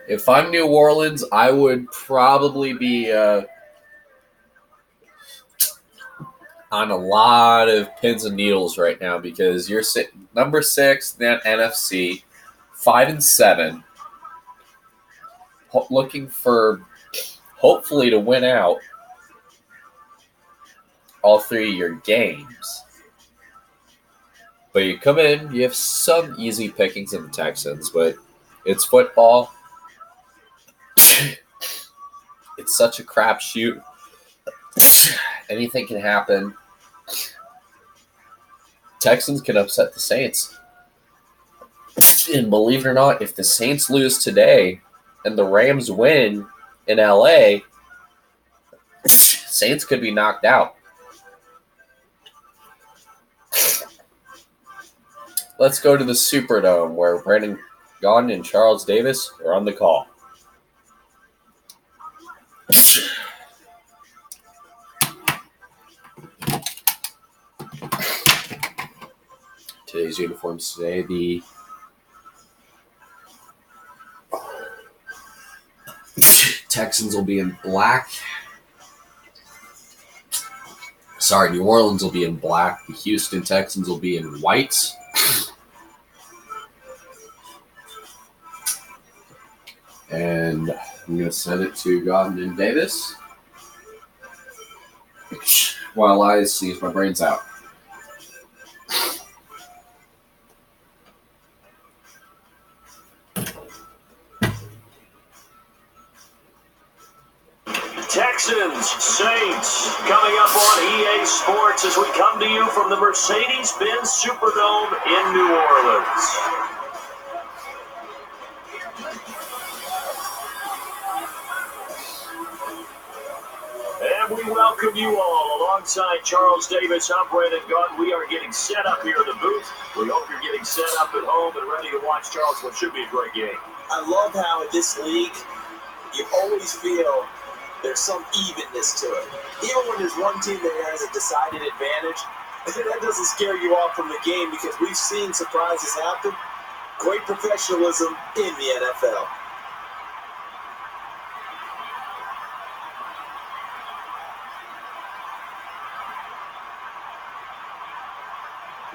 If I'm New Orleans, I would probably be on a lot of pins and needles right now because you're number 6 in that NFC, 5-7, looking for hopefully to win out all 3 of your games. But you come in, you have some easy pickings in the Texans, but it's football. It's such a crapshoot. Anything can happen. Texans can upset the Saints. And believe it or not, if the Saints lose today and the Rams win in LA, Saints could be knocked out. Let's go to the Superdome where Brandon Gaudin and Charles Davis are on the call. Today's uniforms today, the Texans will be in black. Sorry, New Orleans will be in black. The Houston Texans will be in white. And I'm going to send it to Gaudin and Davis while I sneeze my brains out. Texans, Saints, coming up on EA Sports as we come to you from the Mercedes-Benz Superdome in New Orleans. And we welcome you all alongside Charles Davis. I'm Brandon Gaudin. We are getting set up here in the booth. We hope you're getting set up at home and ready to watch, Charles, what should be a great game. I love how in this league, you always feel there's some evenness to it. Even when there's one team that has a decided advantage, that doesn't scare you off from the game because we've seen surprises happen. Great professionalism in the NFL.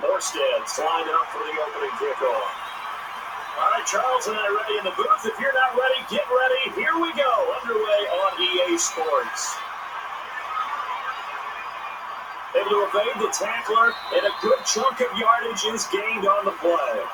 Morstead's lined up for the opening kickoff. All right, Charles and I ready in the booth. If you're not ready, get ready. Here we go. Underway on EA Sports. Able to evade the tackler, and a good chunk of yardage is gained on the play.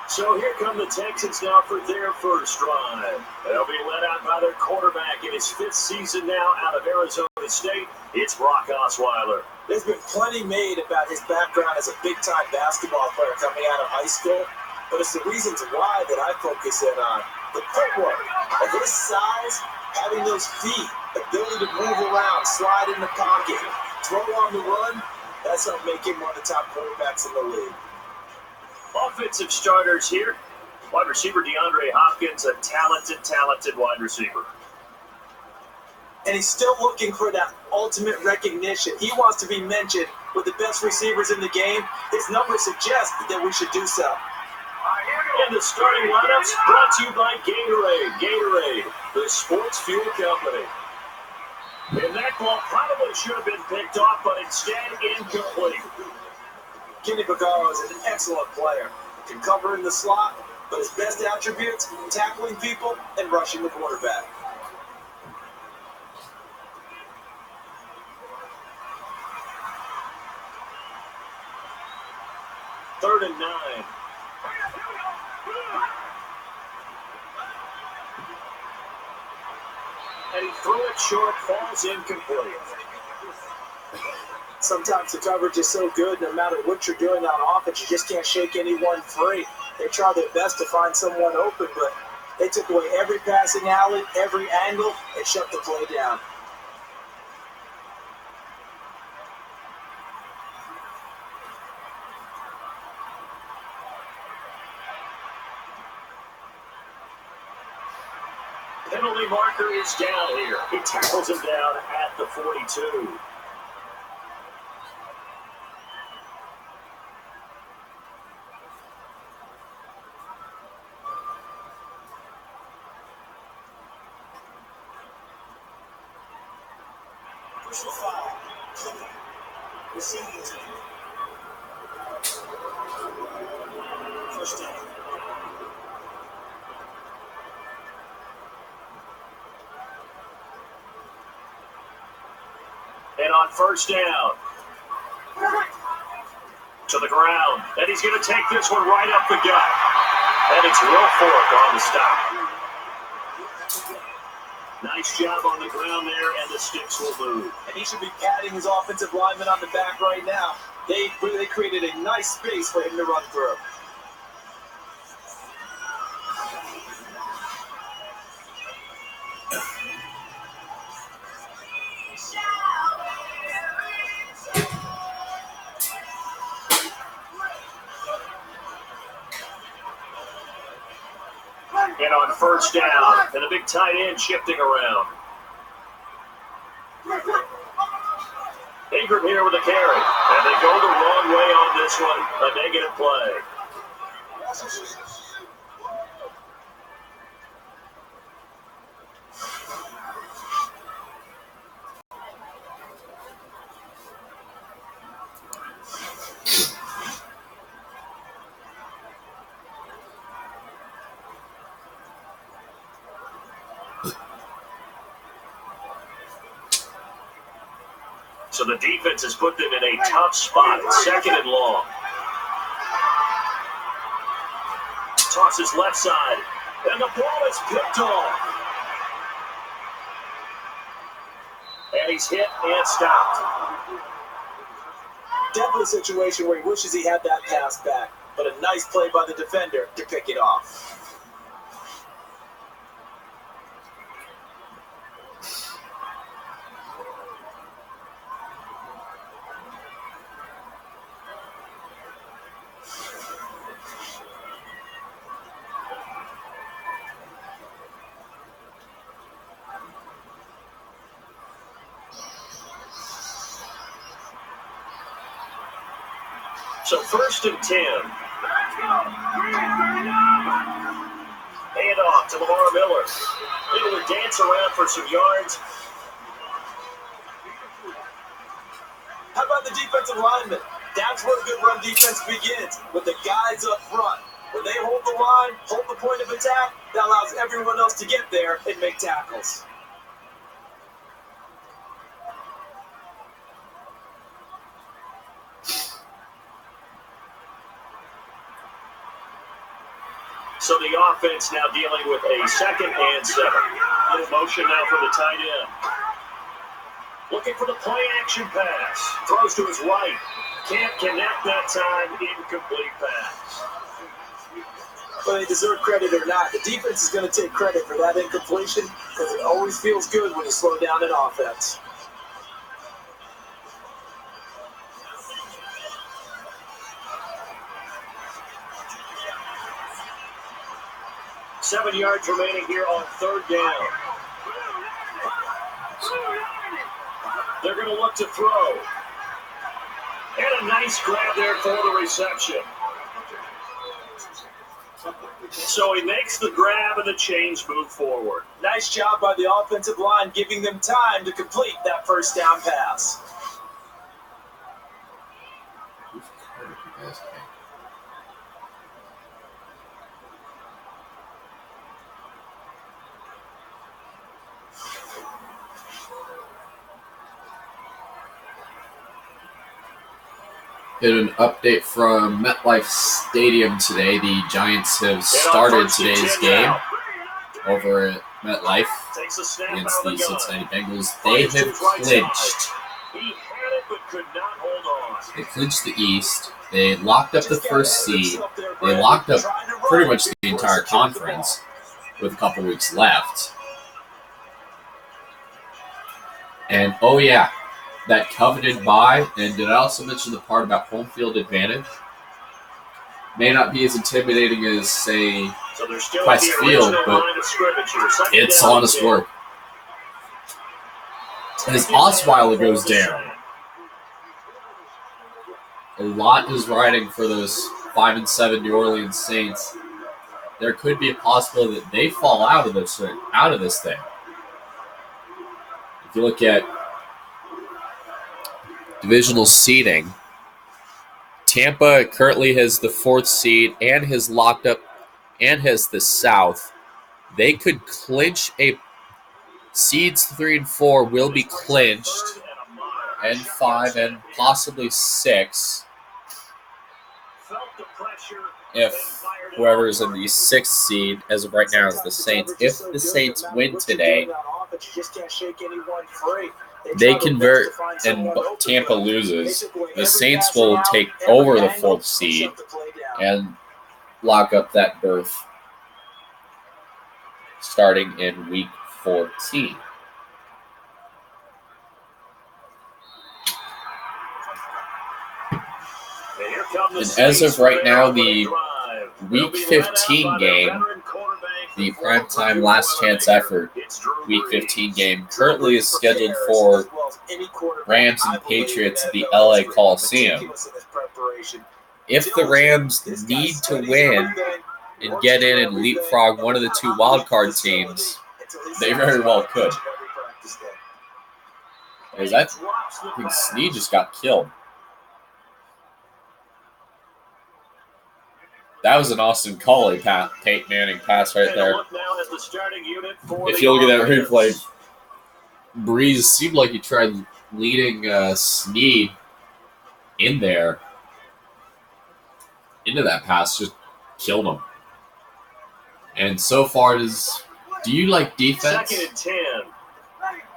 So here come the Texans now for their first drive. They'll be led out by their quarterback in his 5th season now out of Arizona State. It's Brock Osweiler. There's been plenty made about his background as a big-time basketball player coming out of high school. But it's the reasons why that I focus in on. The footwork. At his size, having those feet, ability to move around, slide in the pocket, throw on the run, that's helped make him one of the top quarterbacks in the league. Offensive starters here. Wide receiver DeAndre Hopkins, a talented wide receiver. And he's still looking for that ultimate recognition. He wants to be mentioned with the best receivers in the game. His numbers suggest that we should do so. And the starting lineups brought to you by Gatorade. Gatorade, the sports fuel company. And that ball probably should have been picked off, but instead incomplete. Kenny Vaccaro is an excellent player. Can cover in the slot, but his best attributes, tackling people and rushing the quarterback. Third and 9. And he threw it short, falls incomplete. Sometimes the coverage is so good, no matter what you're doing on offense, you just can't shake anyone free. They try their best to find someone open, but they took away every passing alley, every angle, and shut the play down. Penalty marker is down here. He tackles him down at the 42. Personal foul. Receiving team. First down. And on first down, to the ground. And he's going to take this one right up the gut. And it's Will Fork on the stop. Nice job on the ground there, and the sticks will move. And he should be patting his offensive lineman on the back right now. They created a nice space for him to run through. And on first down, and the big tight end shifting around. Ingram here with a carry. And they go the wrong way on this one. A negative play. So the defense has put them in a tough spot. Second and long. Tosses left side. And the ball is picked off. And he's hit and stopped. Definitely a situation where he wishes he had that pass back. But a nice play by the defender to pick it off. So first and 10. Hand off to Lamar Miller. Able to dance around for some yards. How about the defensive lineman? That's where a good run defense begins, with the guys up front. When they hold the line, hold the point of attack, that allows everyone else to get there and make tackles. So the offense now dealing with a 2nd and 7. Little motion now for the tight end. Looking for the play action pass. Throws to his right. Can't connect that time. Incomplete pass. Whether they deserve credit or not, the defense is going to take credit for that incompletion because it always feels good when you slow down an offense. Seven yards remaining here on third down. They're going to look to throw. And a nice grab there for the reception. So he makes the grab and the chains move forward. Nice job by the offensive line, giving them time to complete that first down pass. Get an update from MetLife Stadium today. The Giants have started today's game over at MetLife against the Cincinnati Bengals. They have clinched. They clinched the East. They locked up the first seed. They locked up pretty much the entire conference with a couple weeks left. And, oh yeah, that coveted bye, and did I also mention the part about home field advantage? May not be as intimidating as, say, Quest Field, but it's honest work. As Osweiler goes down, a lot is riding for those 5-7 New Orleans Saints. There could be a possibility that they fall out of this thing. If you look at divisional seeding, Tampa currently has the 4th seed and has locked up and has the South. They could clinch seeds 3 and 4 will be clinched, and 5 and possibly 6 if whoever is in the 6th seed as of right now is the Saints. If the Saints win today, they convert and Tampa loses, the Saints will take over the 4th seed and lock up that berth starting in week 14. And as of right now, the week 15 game, the primetime last chance effort week 15 game, currently is scheduled for Rams and Patriots at the LA Coliseum. If the Rams need to win and get in and leapfrog one of the 2 wildcard teams, they very well could. Because I think Snead just got killed. That was an Austin Collie Peyton Manning pass right there. If you look at that replay, Breeze seemed like he tried leading Snead in there into that pass, just killed him. And so far, do you like defense? 2nd and 10.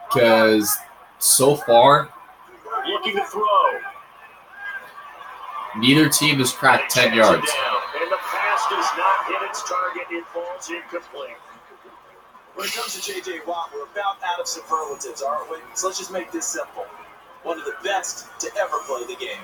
Because so far, Looking to throw. neither team has cracked 10 yards. And the pass does not hit its target. It falls incomplete. When it comes to J.J. Watt, we're about out of superlatives, aren't we? So let's just make this simple. One of the best to ever play the game.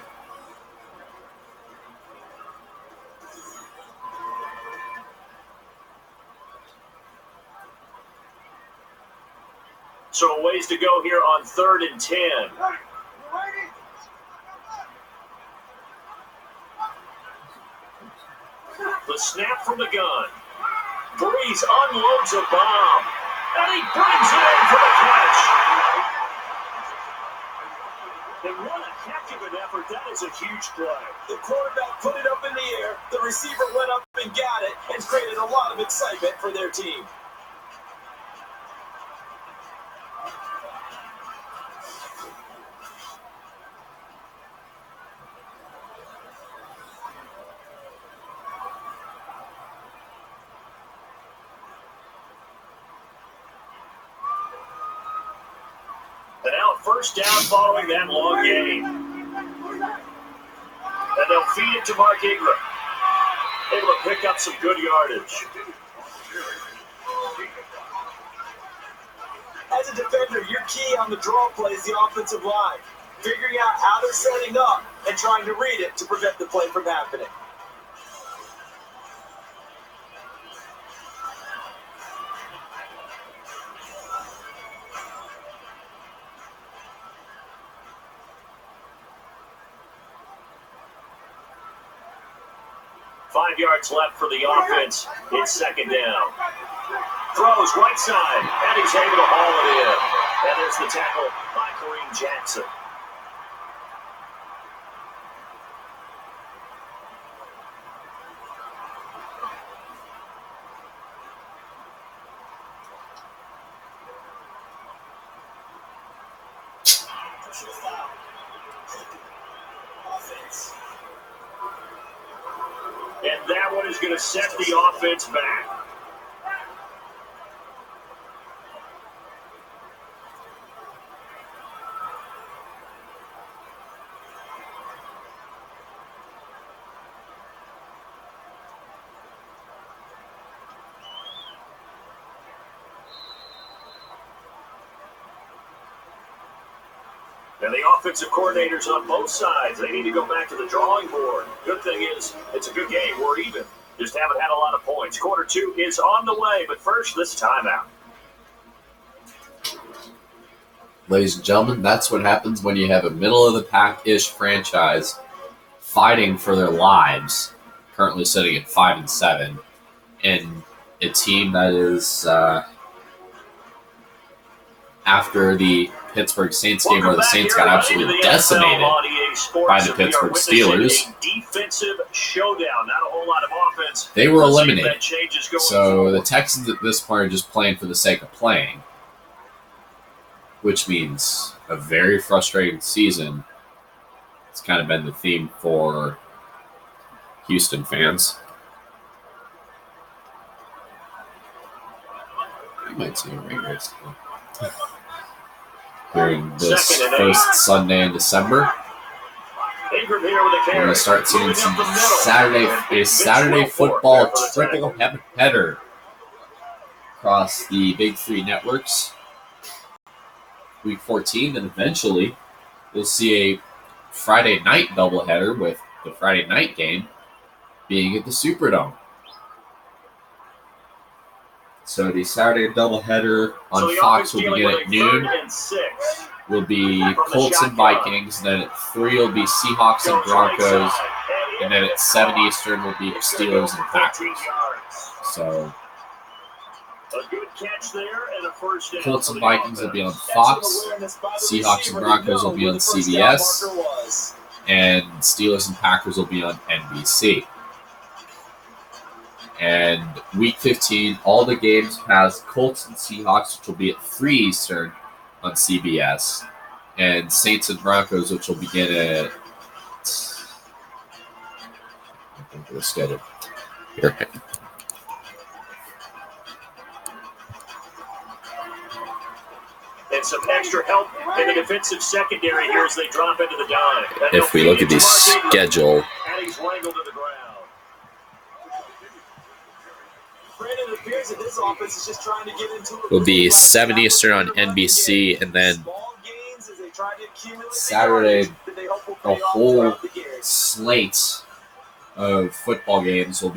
So a ways to go here on 3rd and 10. The snap from the gun. Breeze unloads a bomb. And he brings it in for the catch. And what a heck of an effort. That is a huge play. The quarterback put it up in the air, the receiver went up and got it, and created a lot of excitement for their team. And now 1st down following that long game. And they'll feed it to Mark Ingram. Able to pick up some good yardage. As a defender, your key on the draw play is the offensive line. Figuring out how they're setting up and trying to read it to prevent the play from happening. Five yards left for the offense. It's 2nd down. Throws right side, and he's able to haul it in. And there's the tackle by Kareem Jackson. And that one is going to set the offense back. And the offensive coordinators on both sides, they need to go back to the drawing board. Good thing is, it's a good game. We're even. Just haven't had a lot of points. Quarter 2 is on the way, but first, this timeout. Ladies and gentlemen, that's what happens when you have a middle-of-the-pack-ish franchise fighting for their lives, currently sitting at 5-7, and a team that is after the Pittsburgh Saints game where the Saints got absolutely decimated by the Pittsburgh Steelers. Defensive showdown, not a whole lot of offense. They were eliminated. So the Texans at this point are just playing for the sake of playing, which means a very frustrating season. It's kind of been the theme for Houston fans. I might see a rain race during this first Sunday in December. We're going to start seeing some Saturday football triple header across the big three networks. Week 14, and eventually we'll see a Friday night doubleheader with the Friday night game being at the Superdome. So the Saturday doubleheader on Fox will begin at noon. Will be Colts and Vikings. Then at 3 will be Seahawks and Broncos. And then at 7 Eastern will be Steelers and Packers. So Colts and Vikings will be on Fox. Seahawks and Broncos will be on CBS. And Steelers and Packers will be on NBC. And Week 15, all the games has Colts and Seahawks, which will be at 3 Eastern on CBS. And Saints and Broncos, which will begin at... I think we'll schedule here. And some extra help in the defensive secondary here as they drop into the dime. If we look at the schedule... And he's wrangled to the ground. Will be 7 Eastern on NBC, and then Saturday, the whole slate of football games will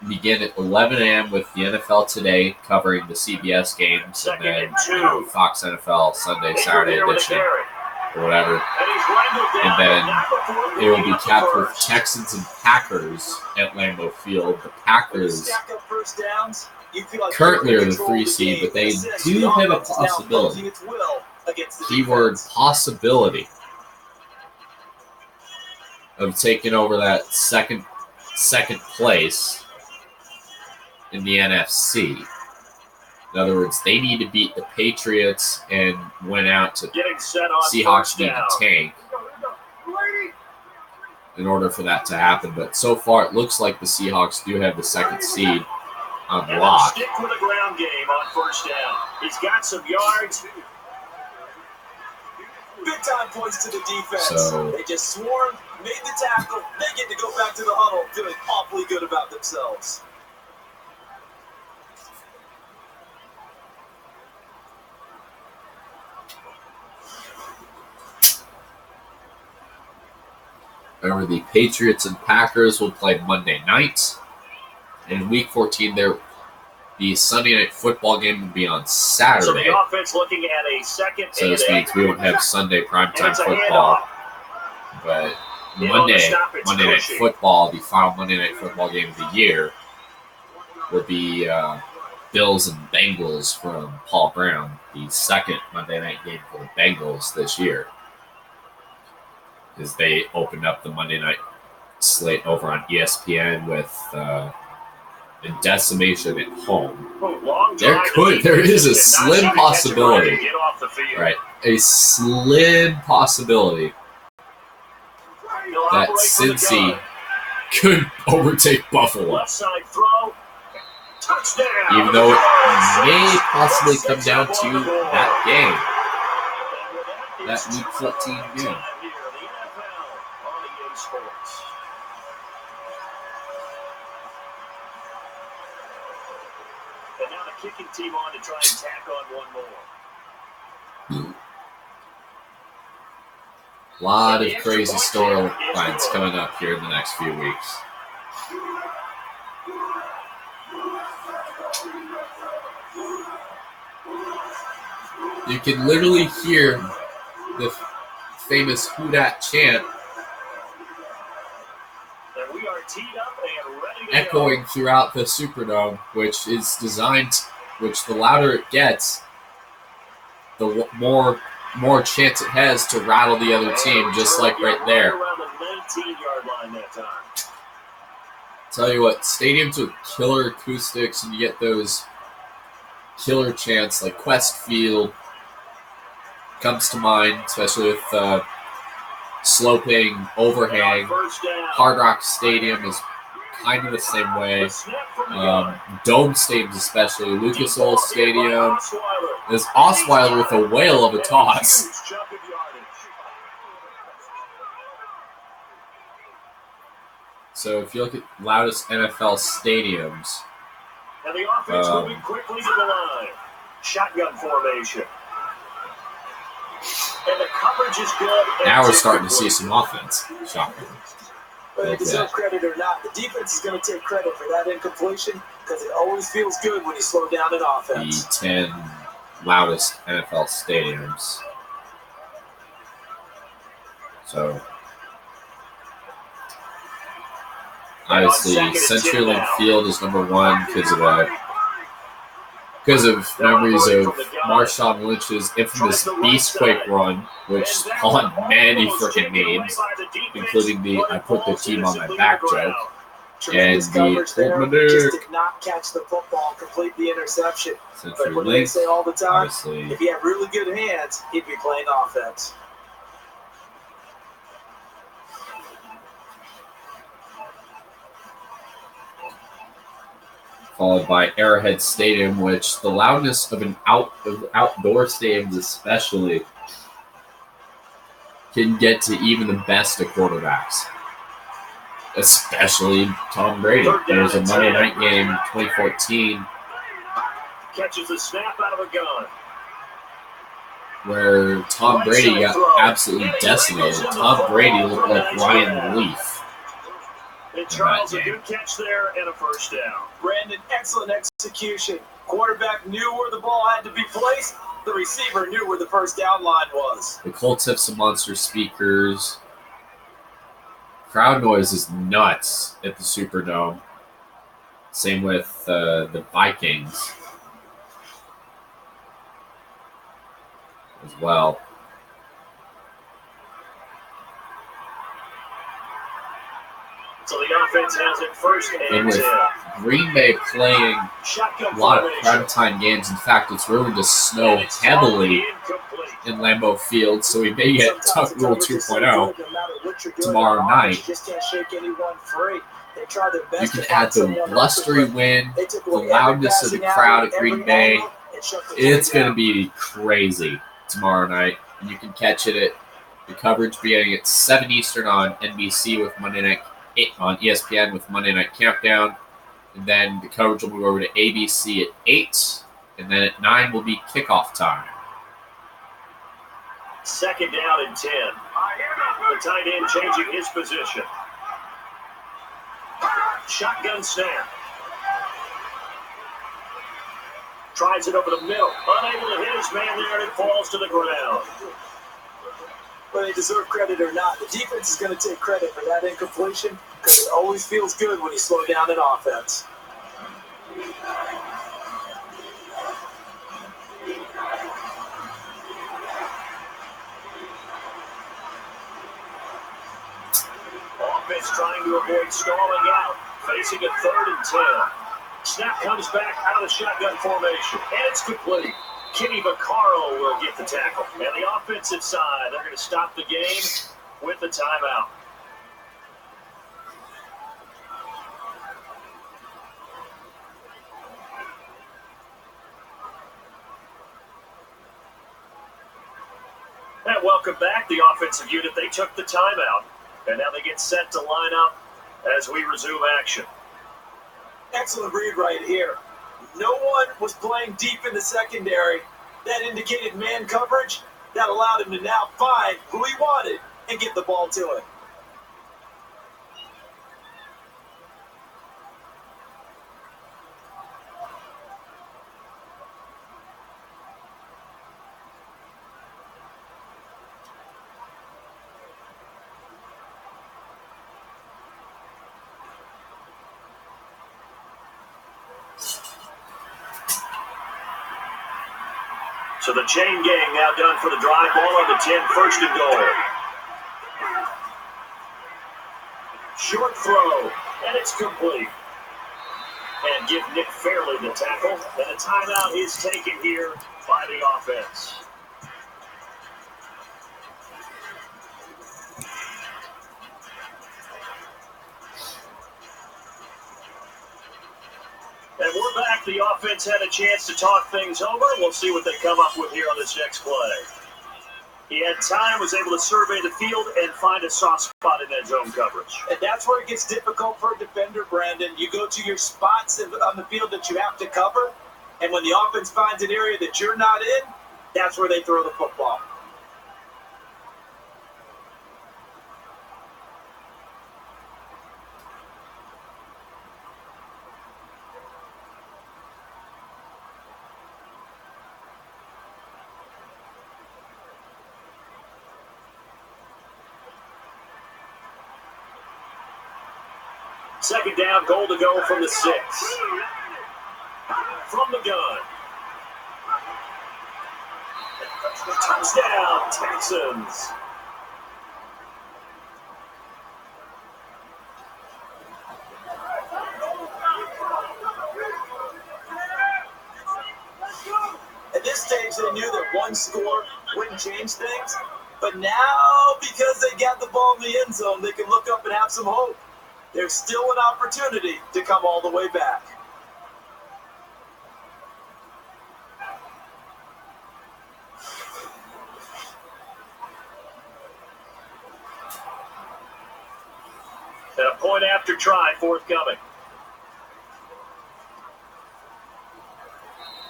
begin at 11 a.m. with the NFL Today covering the CBS games, and then Fox NFL Sunday, Saturday edition, or whatever. And then it will be capped with Texans and Packers at Lambeau Field. The Packers currently are the 3 seed, but they do have a possibility. Keyword possibility of taking over that second place in the NFC. In other words, they need to beat the Patriots and win out to Seahawks need to tank in order for that to happen. But so far, it looks like the Seahawks do have the second seed on lock. Stick with a ground game on first down. He's got some yards. Big time points to the defense. So, they just swarmed, made the tackle. They get to go back to the huddle, feeling awfully good about themselves. Remember, the Patriots and Packers will play Monday night. And in Week 14, the Sunday night football game will be on Saturday. So the offense looking at a second. So this means we won't have Sunday primetime football. But Monday night football, the final Monday night football game of the year, will be Bills and Bengals from Paul Brown, the second Monday night game for the Bengals this year, as they opened up the Monday night slate over on ESPN with a decimation at home. There is a slim possibility, right? A slim possibility that Cincy could overtake Buffalo. Even though it may possibly come down to that game, that Week 14 game. And now the kicking team on to try and tack on one more. A lot of crazy storylines coming up here in the next few weeks. You can literally hear the famous Who Dat chant echoing throughout the Superdome, which is designed, which the louder it gets, the more chance it has to rattle the other team, just like right there. Around the 19-yard line that time. Tell you what, stadiums with killer acoustics, and you get those killer chants like Quest Field comes to mind, especially with sloping overhang. Hard Rock Stadium is kind of the same way. Dome stadiums, especially Lucas Oil Stadium, is Osweiler with a whale of a toss. So if you look at loudest NFL stadiums, and the offense moving quickly to the line. Shotgun formation. And the coverage is good. Now we're starting to see some offense. Shotgun. Whether they deserve credit or not, the defense is going to take credit for that incompletion because it always feels good when you slow down an offense. The 10 loudest NFL stadiums. So, obviously, CenturyLink Field is number one because of memories of Marshawn Lynch's infamous Beastquake run, which spawned many freaking names, including the "I put the team on my back" joke, and the Just did not catch the football, complete the interception. But what do they say all the time? If he had really good hands, he'd be playing offense. Followed by Arrowhead Stadium, which the loudness of outdoor stadiums especially can get to even the best of quarterbacks, especially Tom Brady. There's a Monday night game, 2014, catches the snap out of a gun, where Tom Brady got absolutely decimated. Tom Brady looked like Ryan Leaf. And Charles, a good catch there and a first down. Brandon, excellent execution. Quarterback knew where the ball had to be placed. The receiver knew where the first down line was. The Colts have some monster speakers. Crowd noise is nuts at the Superdome. Same with the Vikings as well. So the offense has it first and with Green Bay playing a lot of primetime games, in fact, it's rumored to snow heavily in Lambeau Field, so we may get Tuck Rule 2.0 tomorrow night. You can add the blustery wind, the loudness of the crowd at Green Bay. It's going to be crazy tomorrow night. And you can catch it at the coverage beginning at 7 Eastern on NBC with Monday Night on ESPN with Monday Night Countdown. And then the coverage will move over to ABC at 8. And then at 9 will be kickoff time. Second down and 10. The tight end changing his position. Shotgun snap. Tries it over the middle. Unable to hit his man there, and it falls to the ground. Whether they deserve credit or not, the defense is going to take credit for that incompletion because it always feels good when you slow down an offense. Offense trying to avoid stalling out, facing a 3rd and 10. Snap comes back out of the shotgun formation, and it's complete. Kenny Vaccaro will get the tackle. And the offensive side, they're going to stop the game with the timeout. And welcome back, the offensive unit. They took the timeout, and now they get set to line up as we resume action. Excellent read right here. No one was playing deep in the secondary. That indicated man coverage. That allowed him to now find who he wanted and get the ball to him. So the chain gang now done for the drive. Ball on the 10, first and goal. Short throw, and it's complete. And give Nick Fairley the tackle. And a timeout is taken here by the offense. And we're back. The offense had a chance to talk things over. We'll see what they come up with here on this next play. He had time, was able to survey the field and find a soft spot in that zone coverage. And that's where it gets difficult for a defender, Brandon. You go to your spots on the field that you have to cover, and when the offense finds an area that you're not in, that's where they throw the football. Second down, goal to go from the 6. From the gun. Touchdown, Texans. At this stage, they knew that one score wouldn't change things. But now, because they got the ball in the end zone, they can look up and have some hope. There's still an opportunity to come all the way back. And a point after try forthcoming.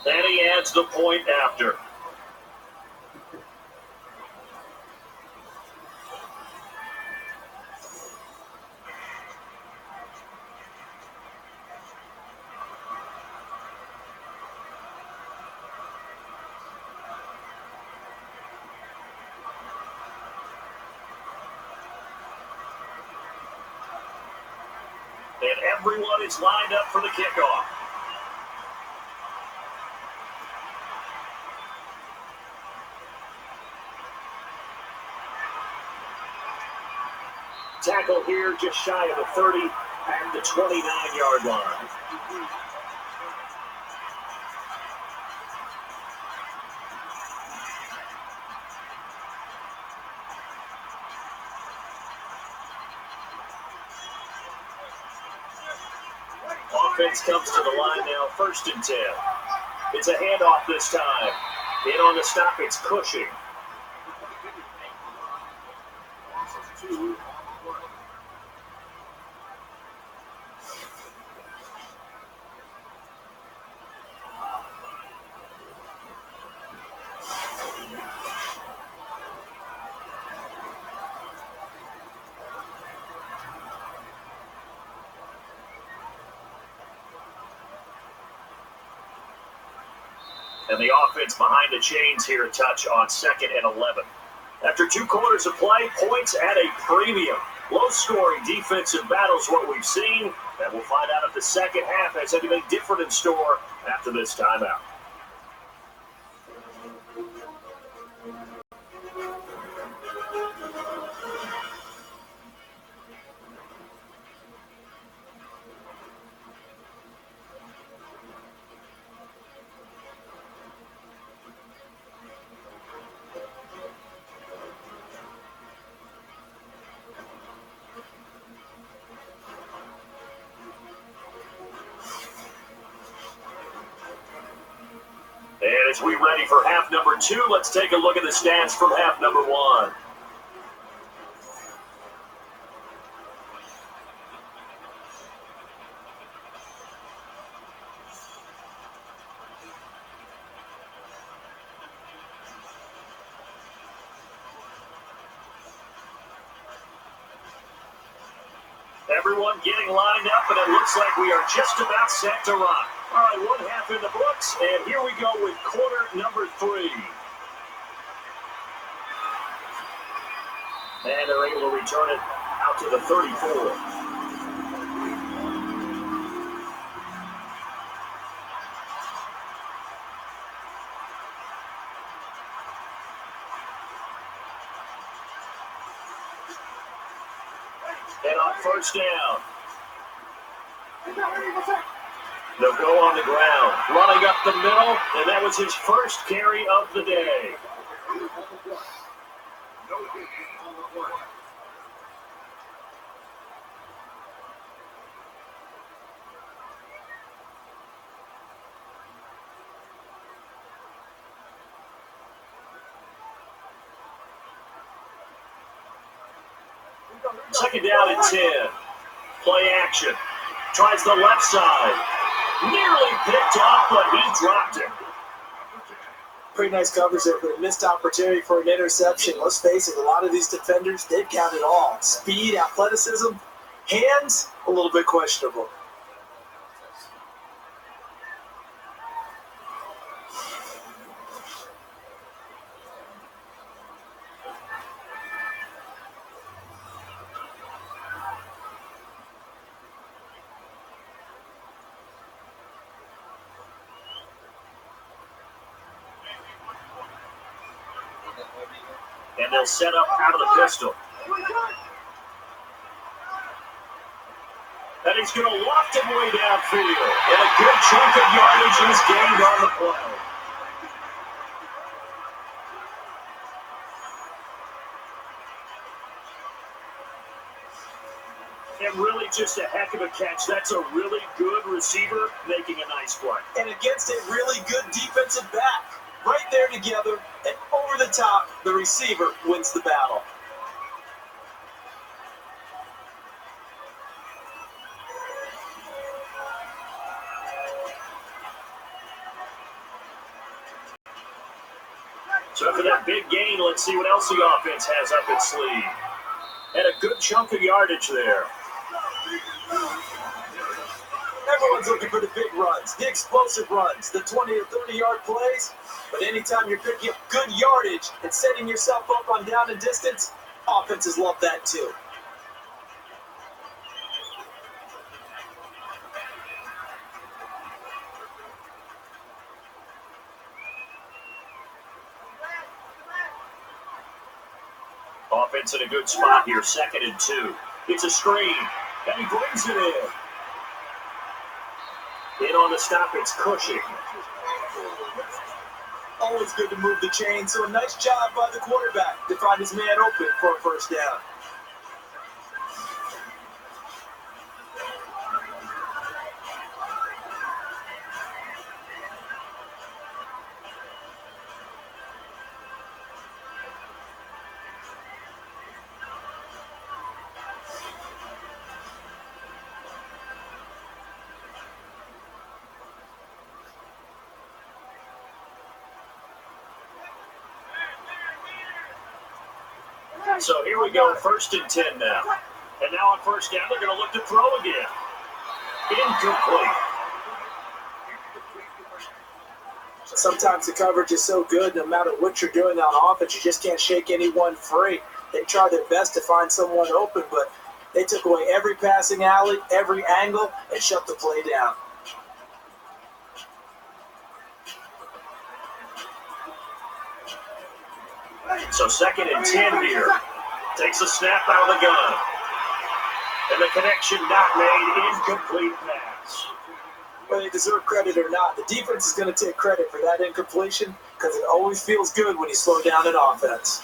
And he adds the point after. And everyone is lined up for the kickoff. Tackle here just shy of the 30 and the 29-yard line. Offense comes to the line now, 1st and 10. It's a handoff this time. In on the stop, it's Cushing. And the offense behind the chains here a touch on 2nd and 11. After 2 quarters of play, points at a premium. Low-scoring defensive battles what we've seen, and we'll find out if the second half has anything different in store after this timeout. And as we ready for half number 2, let's take a look at the stats from half number 1. Everyone getting lined up, and it looks like we are just about set to rock. All right, 1 half in the books, and here we go with quarter number 3. And they're able to return it out to the 34. And on first down, they'll go on the ground, running up the middle, and that was his first carry of the day. Second down and 10. Play action. Tries the left side. Nearly picked off, but he dropped it. Pretty nice coverage there, but a missed opportunity for an interception. Let's face it, a lot of these defenders, they've got it all. Speed, athleticism, hands, a little bit questionable. And they'll set up out of the pistol. And he's going to loft him way downfield. And a good chunk of yardage is gained on the play. And really just a heck of a catch. That's a really good receiver making a nice play. And against a really good defensive back. Right there together, and over the top, the receiver wins the battle. So for that big gain, let's see what else the offense has up its sleeve. And a good chunk of yardage there. Everyone's looking for the big runs, the explosive runs, the 20 or 30-yard plays. But anytime you're picking up good yardage and setting yourself up on down and distance, offenses love that too. Offense in a good spot here, 2nd and 2. It's a screen, and he brings it in. In on the stop, it's Cushing. Always good to move the chain, so a nice job by the quarterback to find his man open for a first down. So here we go, 1st and 10 now. And now on first down, they're going to look to throw again. Incomplete. Sometimes the coverage is so good, no matter what you're doing on offense, you just can't shake anyone free. They try their best to find someone open, but they took away every passing alley, every angle, and shut the play down. So 2nd and 10 here. Takes a snap out of the gun. And the connection not made. Incomplete pass. Whether they deserve credit or not, the defense is going to take credit for that incompletion because it always feels good when you slow down an offense.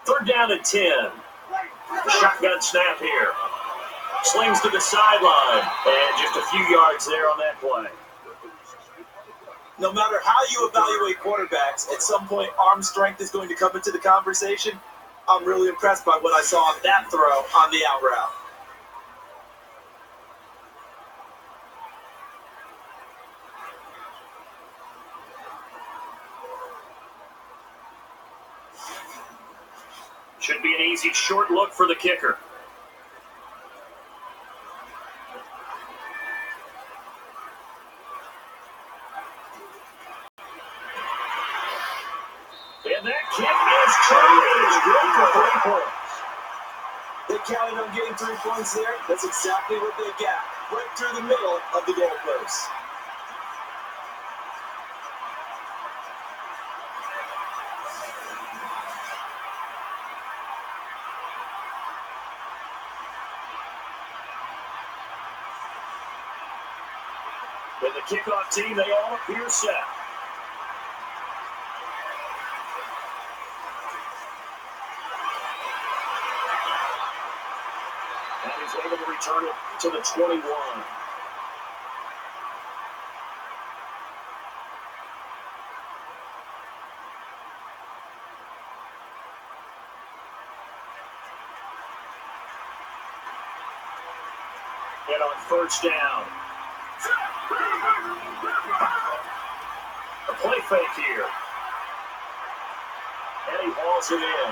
Third down and 10. Shotgun snap here. Slings to the sideline. And just a few yards there on that play. No matter how you evaluate quarterbacks, at some point arm strength is going to come into the conversation. I'm really impressed by what I saw on that throw on the out route. Should be an easy short look for the kicker. And that kick is true. It is good for 3 points. They counted on getting 3 points there. That's exactly what they got. Right through the middle of the goalpost. With the kickoff team, they all appear set. And he's able to return it to the 21. And on first down. A play fake here. And he hauls it in.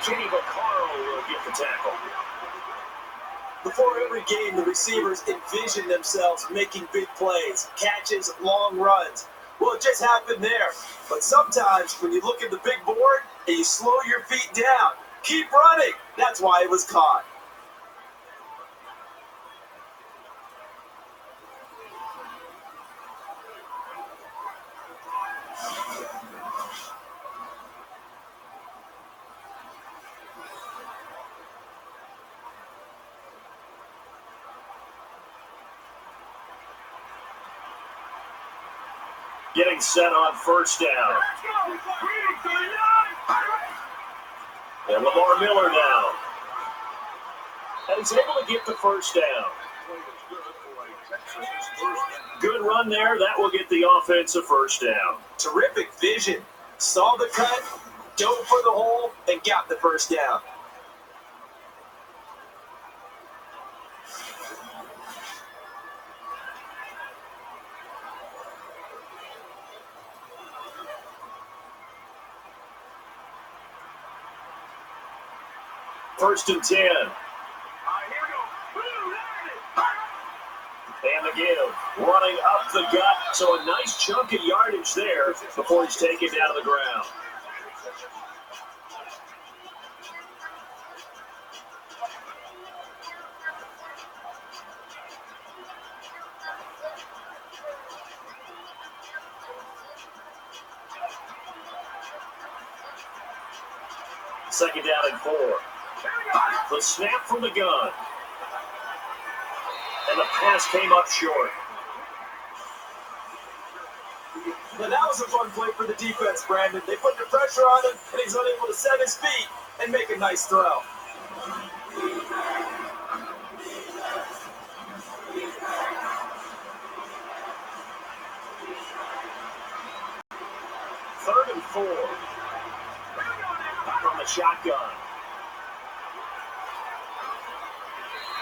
Kenny Vaccaro will get the tackle. Before every game, the receivers envision themselves making big plays, catches, long runs. Well, it just happened there. But sometimes when you look at the big board and you slow your feet down, keep running. That's why it was caught. Getting set on first down. And Lamar Miller now. And he's able to get the first down. Good run there. That will get the offensive first down. Terrific vision. Saw the cut, dove for the hole, and got the first down. First and 10. And the give. Running up the gut. So a nice chunk of yardage there before he's taken down to the ground. Second down and 4. The snap from the gun. And the pass came up short. Now that was a fun play for the defense, Brandon. They put the pressure on him, and he's unable to set his feet and make a nice throw. Third and 4. From the shotgun.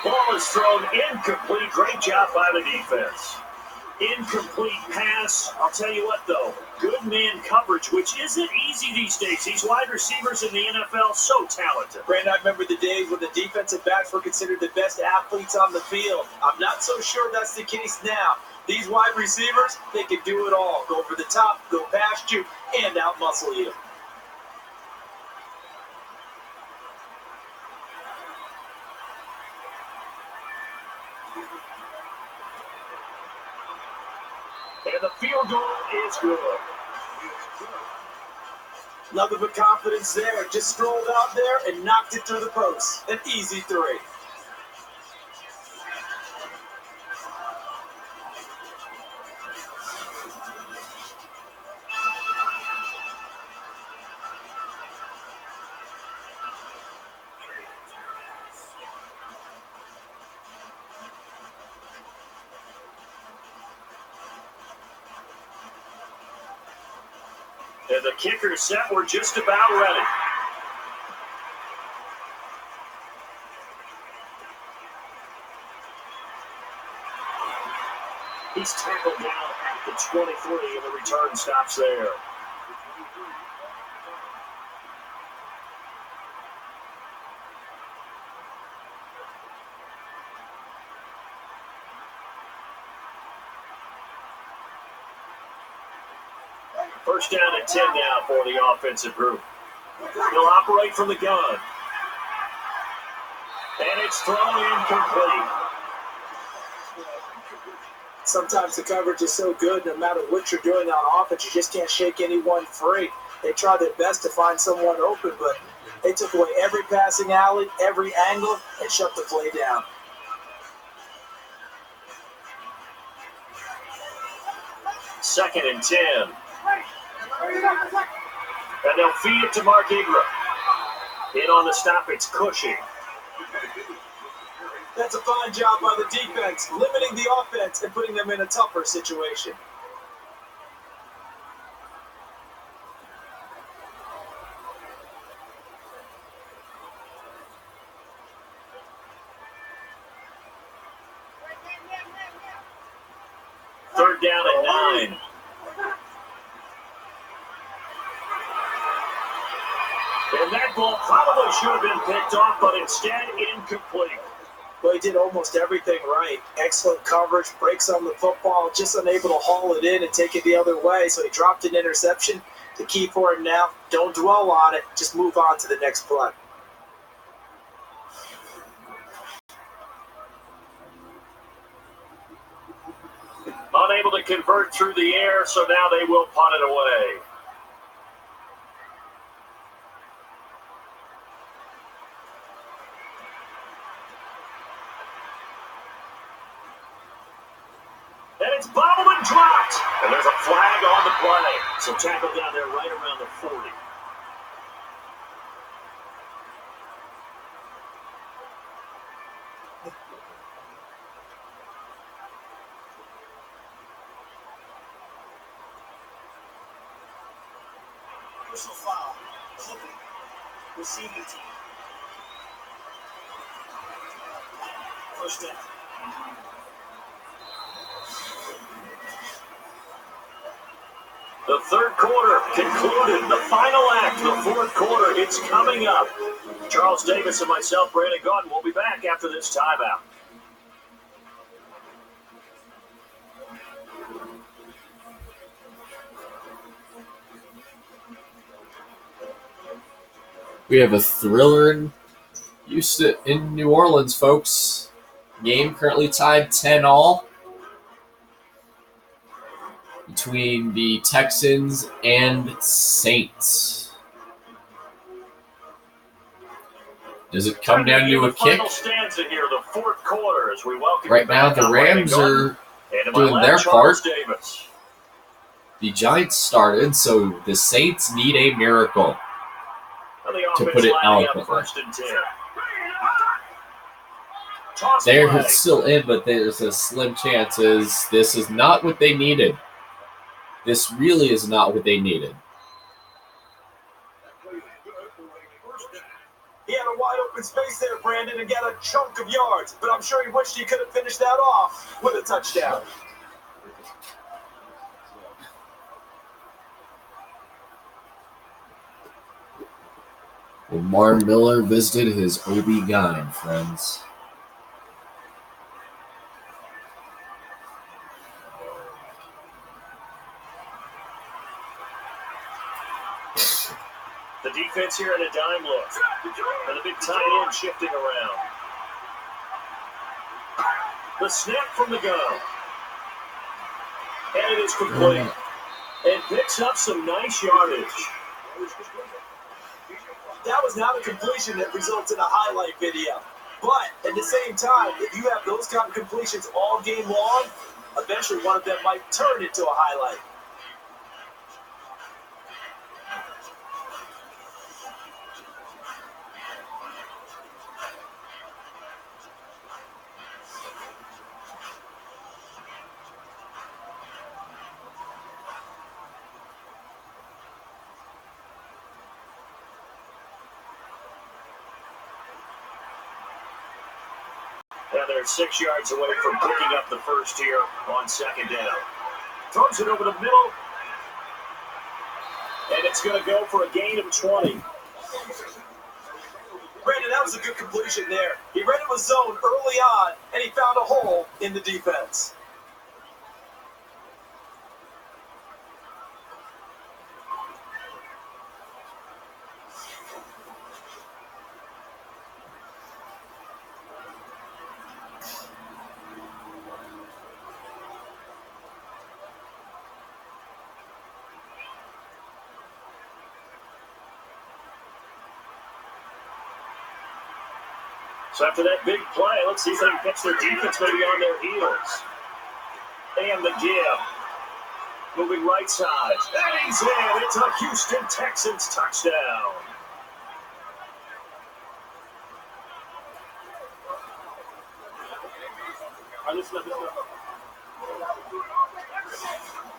Ball is thrown incomplete. Great job by the defense. Incomplete pass. I'll tell you what, though. Good man coverage, which isn't easy these days. These wide receivers in the NFL, so talented. Brandon, I remember the days when the defensive backs were considered the best athletes on the field. I'm not so sure that's the case now. These wide receivers, they can do it all. Go over the top, go past you, and out-muscle you. And the field goal is good. Nothing but confidence there. Just strolled out there and knocked it through the post. An easy 3. And the kicker set. We're just about ready. He's tackled down at the 23, and the return stops there. First down and 10 now for the offensive group. He'll operate from the gun. And it's thrown incomplete. Sometimes the coverage is so good, no matter what you're doing on offense, you just can't shake anyone free. They try their best to find someone open, but they took away every passing alley, every angle, and shut the play down. Second and 10. And they'll feed it to Mark Ingram. In on the stop, it's Cushing. That's a fine job by the defense, limiting the offense and putting them in a tougher situation. Third down and 9. And that ball probably should have been picked off, but instead incomplete. Well, he did almost everything right. Excellent coverage, breaks on the football, just unable to haul it in and take it the other way. So he dropped an interception. The key for him now, don't dwell on it. Just move on to the next play. Unable to convert through the air, so now they will punt it away. And it's bobbled and dropped. And there's a flag on the play. So tackle down there right around the 40. Personal foul. Receiving team. First down. The third quarter concluded. The final act, the fourth quarter, it's coming up. Charles Davis and myself, Brandon Gordon, will be back after this timeout. We have a thriller in New Orleans, folks. Game currently tied 10-all between the Texans and Saints. Does it come down to a kick? Final stanza here, the fourth quarter, as we welcome right now, the Rams are doing their part. Davis. The Giants started, so the Saints need a miracle, to put it eloquently. They're still in, but there's a slim chance this is not what they needed. This really is not what they needed. He had a wide open space there, Brandon, and got a chunk of yards, but I'm sure he wished he could have finished that off with a touchdown. Lamar Miller visited his OB-GYN, friends. The defense here in a dime look. And the big tight end shifting around. The snap from the gun. And it is complete. And picks up some nice yardage. That was not a completion that results in a highlight video. But at the same time, if you have those kind of completions all game long, eventually one of them might turn into a highlight. And they're 6 yards away from picking up the first here on second down. Throws it over the middle. And it's going to go for a gain of 20. Brandon, that was a good completion there. He read it was zone early on, and he found a hole in the defense. So after that big play, let's see if they can catch their defense maybe on their heels. And the give. Moving right side. And he's in. It's a Houston Texans touchdown.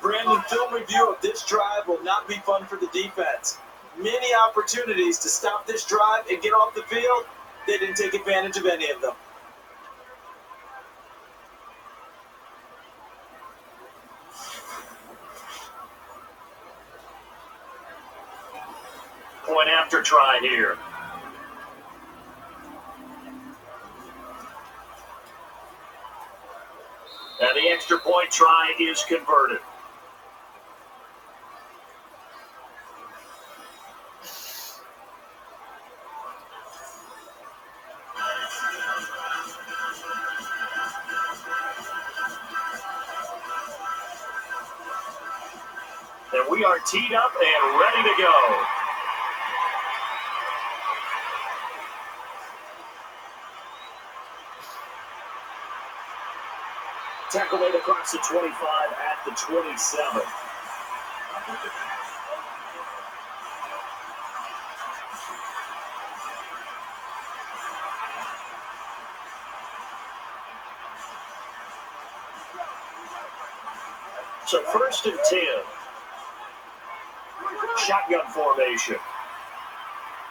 Brandon, film review of this drive will not be fun for the defense. Many opportunities to stop this drive and get off the field. They didn't take advantage of any of them. Point after try here. And the extra point try is converted. And we are teed up and ready to go. Tackle made across the 25 at the 27. So 1st and 10. Shotgun formation.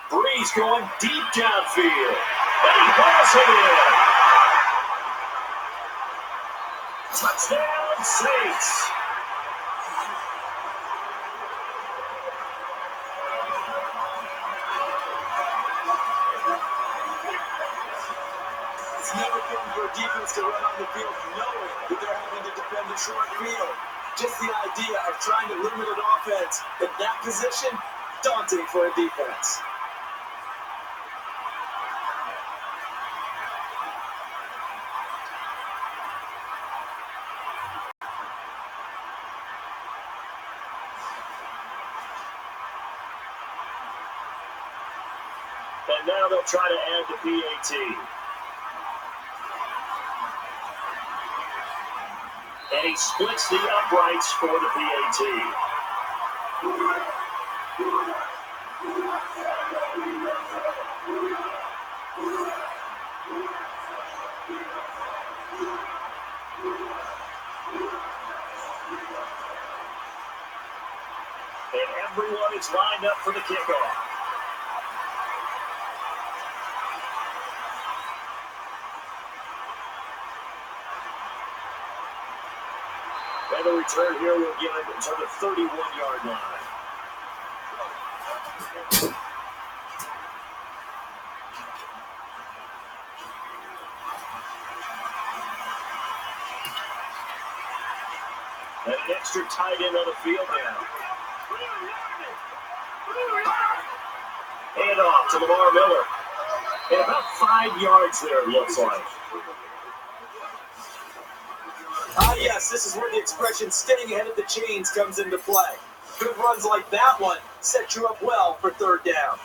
Breeze going deep downfield. And he hauls it in. Touchdown, Saints. It's never fun for a defense to run on the field knowing that they're having to defend a short field. Just the idea of trying to limit an offense in that position, daunting for a defense. And now they'll try to add the PAT. And he splits the uprights for the PAT. And everyone is lined up for the kickoff. And the return here will get him to the 31-yard line. And an extra tight end on the field now. Hand off to Lamar Miller. And about 5 yards there, it looks like. Ah, yes, this is where the expression staying ahead of the chains comes into play. Good runs like that one set you up well for 3rd down.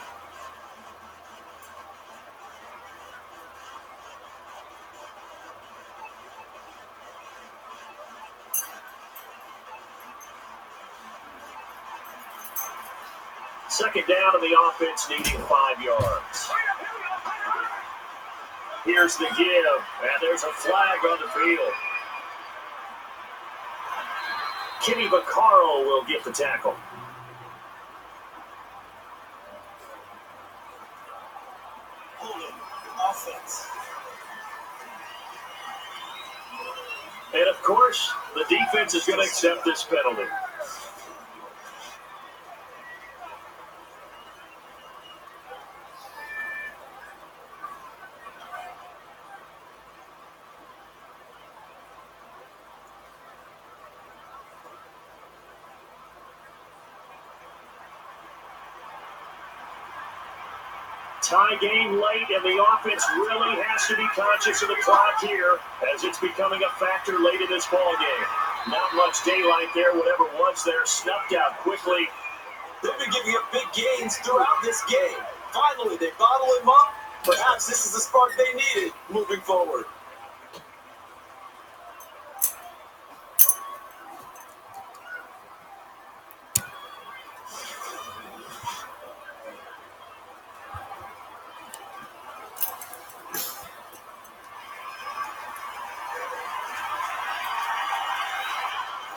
Second down, and the offense needing 5 yards. Here's the give, and there's a flag on the field. Kenny Vaccaro will get the tackle. Holding offense. And of course, the defense is going to accept this penalty. Tie game late, and the offense really has to be conscious of the clock here as it's becoming a factor late in this ball game. Not much daylight there. Whatever was there snuffed out quickly. They've been giving up big gains throughout this game. Finally, they bottle him up, Perhaps this is the spark they needed moving forward.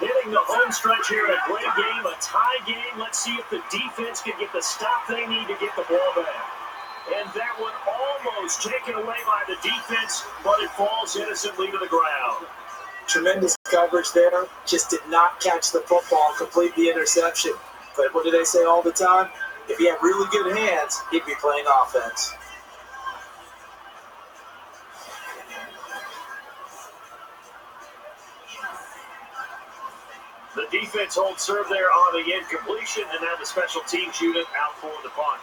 Hitting the home stretch here, a great game, a tie game. Let's see if the defense can get the stop they need to get the ball back. And that one almost taken away by the defense, but it falls innocently to the ground. Tremendous coverage there. Just did not catch the football, complete the interception. But what do they say all the time? If he had really good hands, he'd be playing offense. The defense holds serve there on the incompletion, and now the special teams unit out for the punt.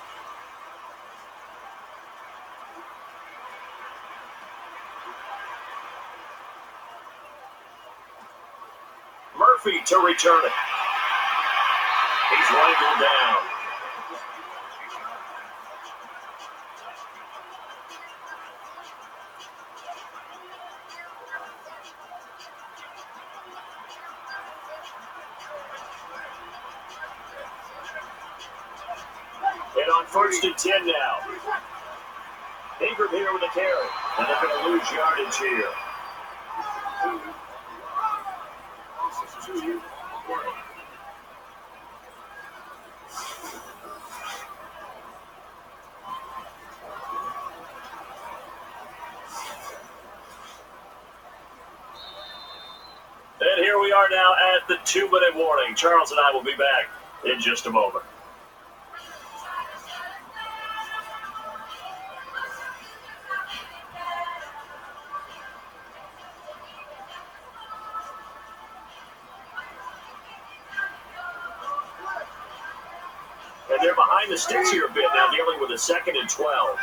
Murphy to return it. He's wrangled down. And on 1st and 10 now. Ingram here with a carry. And they're going to lose yardage here. And here we are now at the 2-minute warning. Charles and I will be back in just a moment. And they're behind the sticks here a bit now, dealing with a 2nd and 12.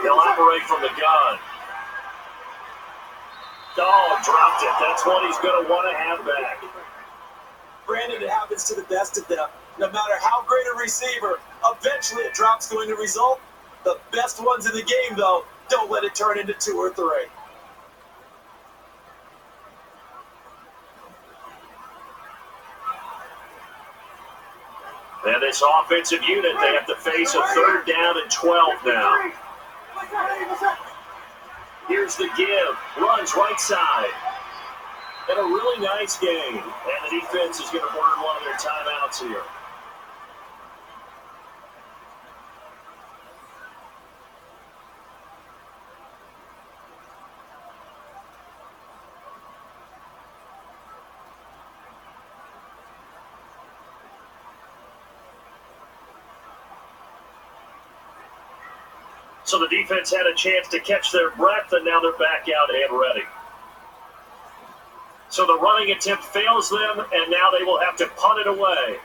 They'll operate from the gun. Oh, dropped it. That's what he's going to want to have back. Brandon, it happens to the best of them. No matter how great a receiver, eventually a drop's going to result. The best ones in the game, though, don't let it turn into 2 or 3. And this offensive unit, they have to face a 3rd down and 12 now. Here's the give. Runs right side. And a really nice game. And the defense is going to burn one of their timeouts here. So the defense had a chance to catch their breath, and now they're back out and ready. So the running attempt fails them, and now they will have to punt it away.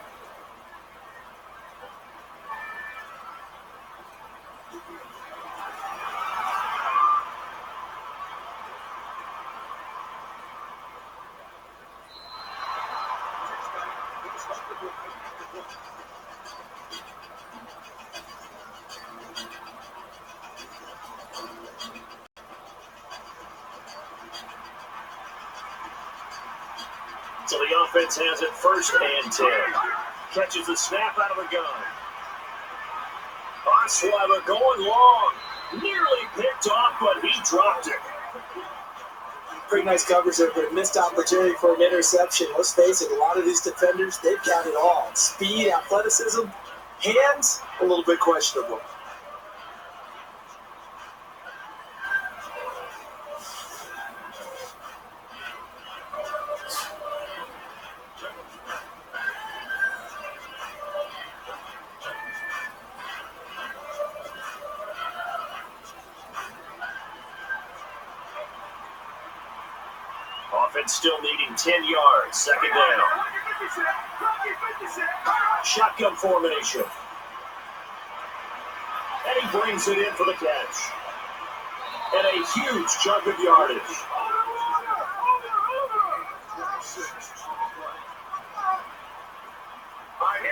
So the offense has it 1st and 10. Catches the snap out of the gun. Osweiler going long. Nearly picked off, but he dropped it. Pretty nice coverage there, but a missed opportunity for an interception. Let's face it, a lot of these defenders, they've got it all. Speed, athleticism, hands, a little bit questionable. Offense still needing 10 yards. 2nd down. Shotgun formation. And he brings it in for the catch. And a huge chunk of yardage.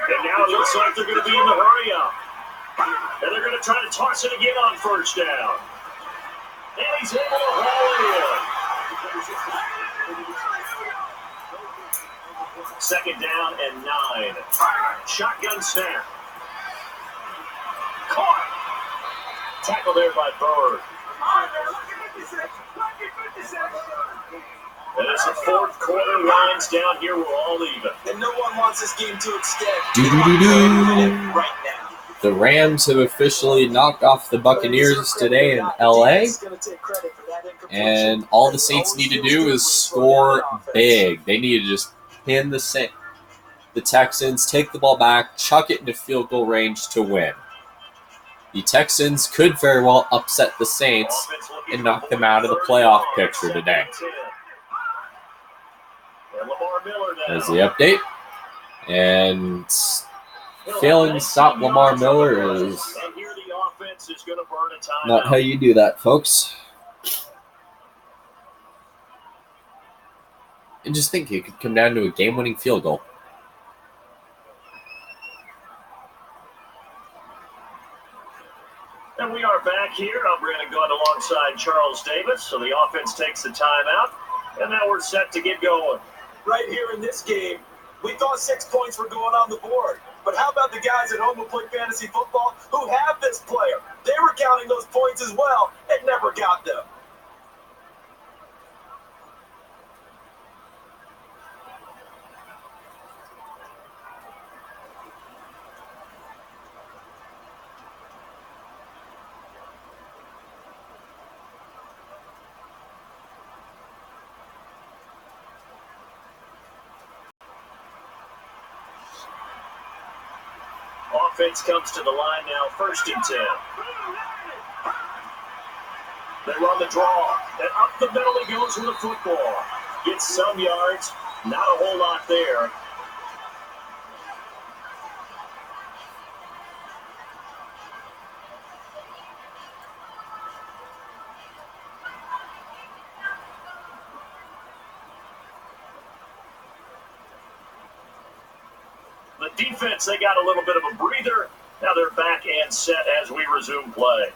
And now it looks like they're going to be in the hurry up. And they're going to try to toss it again on first down. And he's able to haul in. Second down and 9. Shotgun snap. Caught. Tackle there by Bird. And as the fourth quarter winds down here, we're all even. And no one wants this game to extend. Do-do-do-do. Right now. The Rams have officially knocked off the Buccaneers today in LA. And all the Saints need to do is score big. They need to just pin the Texans, take the ball back, chuck it into field goal range to win. The Texans could very well upset the Saints and knock them out of the playoff picture today. There's the update. And failing to stop Lamar Miller is not how you do that, folks. And just think, it could come down to a game-winning field goal. And we are back here. I'm Brandon Gunn alongside Charles Davis. So the offense takes the timeout. And now we're set to get going. Right here in this game, we thought 6 points were going on the board. But how about the guys at home who play fantasy football who have this player? They were counting those points as well and never got them. Offense comes to the line now, 1st and 10. They run the draw, and up the middle he goes with the football. Gets some yards, not a whole lot there. The defense, they got a little bit of a breather. Now they're back and set as we resume play.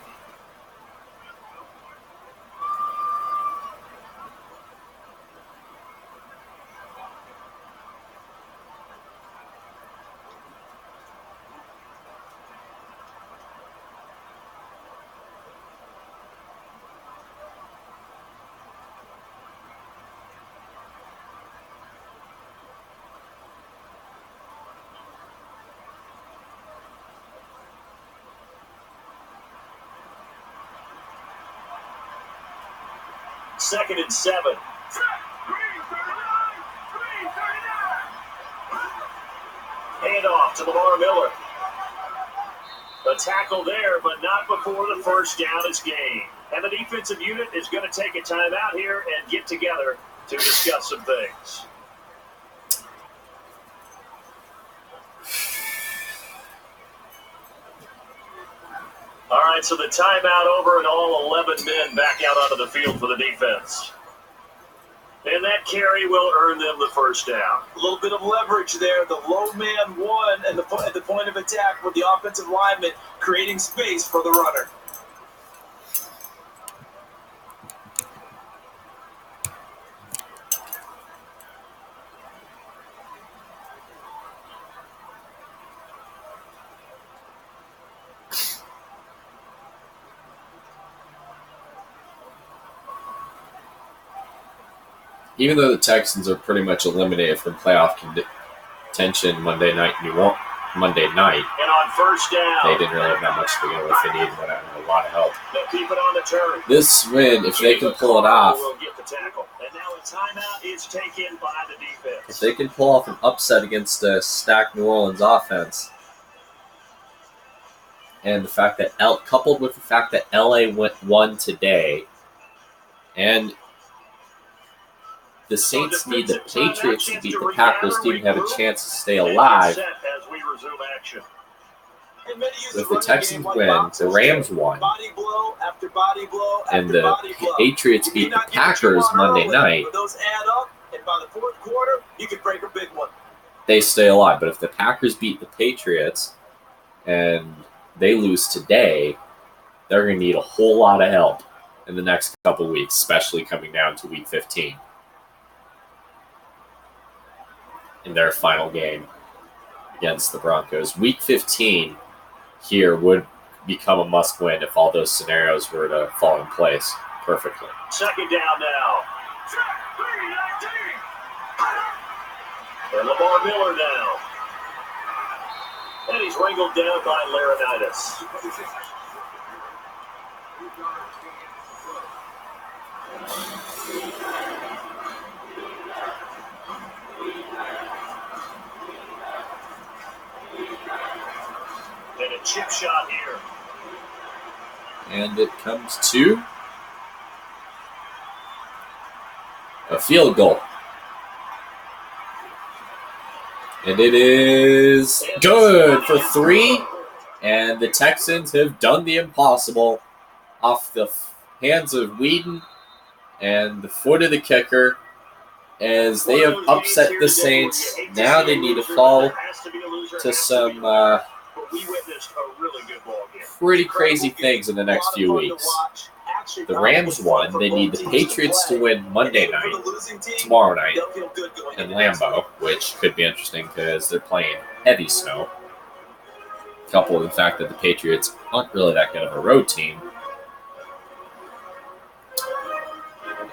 Second and 7. Handoff to Lamar Miller. The tackle there, but not before the first down is gained. And the defensive unit is going to take a timeout here and get together to discuss some things. All right, so the timeout over and all 11 men back out onto the field for the defense. And that carry will earn them the first down. A little bit of leverage there. The low man won and at the point of attack with the offensive lineman creating space for the runner. Even though the Texans are pretty much eliminated from playoff contention Monday night, And on first down, they didn't really have that much to go with. They needed a lot of help. They'll keep it on the turn. This win, if they can pull it off, will get the tackle. And now a timeout is taken by the defense. if they can pull off an upset against a stacked New Orleans offense, and the fact that coupled with the fact that LA won today, and the Saints need the Patriots to beat the Packers to even have a chance to stay alive. If the Texans win, the Rams won, and the Patriots beat the Packers Monday night, they stay alive. But if the Packers beat the Patriots and they lose today, they're going to need a whole lot of help in the next couple weeks, especially coming down to Week 15 in their final game against the Broncos. Week 15 here would become a must-win if all those scenarios were to fall in place perfectly. Second down now. And Lamar Miller now. And he's wrangled down by Laurinaitis. And a chip shot here. And it comes to a field goal. And it is good for 3. And the Texans have done the impossible off the hands of Whedon and the foot of the kicker as they have upset the Saints. Now they need to fall to some pretty crazy things in the next few weeks. The Rams won. They need the Patriots to win Monday night, tomorrow night, in Lambeau, which could be interesting because they're playing heavy snow. Coupled with the fact that the Patriots aren't really that good of a road team.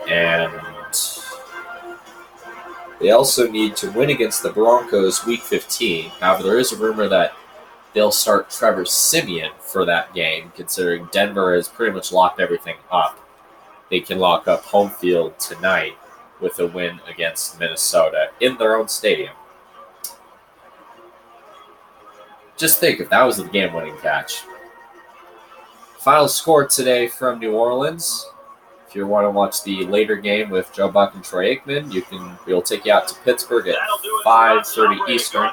And they also need to win against the Broncos Week 15. However, there is a rumor that they'll start Trevor Siemian for that game, considering Denver has pretty much locked everything up. They can lock up home field tonight with a win against Minnesota in their own stadium. Just think if that was the game-winning catch. Final score today from New Orleans. If you want to watch the later game with Joe Buck and Troy Aikman, we'll take you out to Pittsburgh at 5:30 Eastern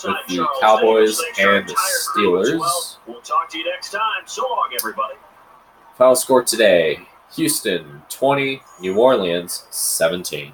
with the Cowboys and the Steelers. We'll talk to you next time. So long, everybody. Final score today, Houston 20, New Orleans 17.